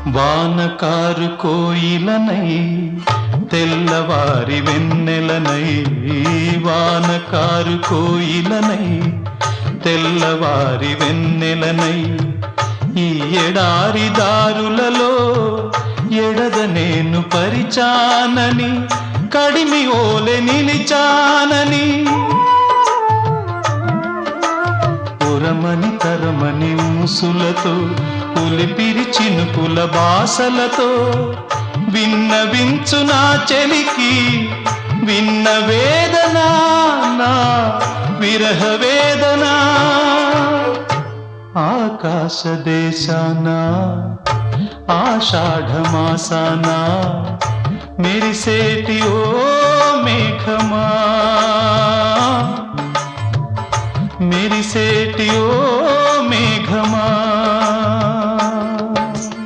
వానకారు కోయిలనై తెల్లవారి వెన్నెలనై, వానకారు కోయిలనై తెల్లవారి వెన్నెలనై, ఈ ఎడారి దారులలో ఎడద నేను పరిచానని, కడిమి ఓలె నిలిచానని, పురమని తరమని ఊసులతో పులిపిరి చినుకుల బాసలతో విన్నవించు నా చెలికి విన్న వేదన, నా విరహ వేదన. ఆకాశ దేశాన ఆషాఢమాసాన మెరిసేటి ఓ మేఘమా, మెరిసేటి ఓ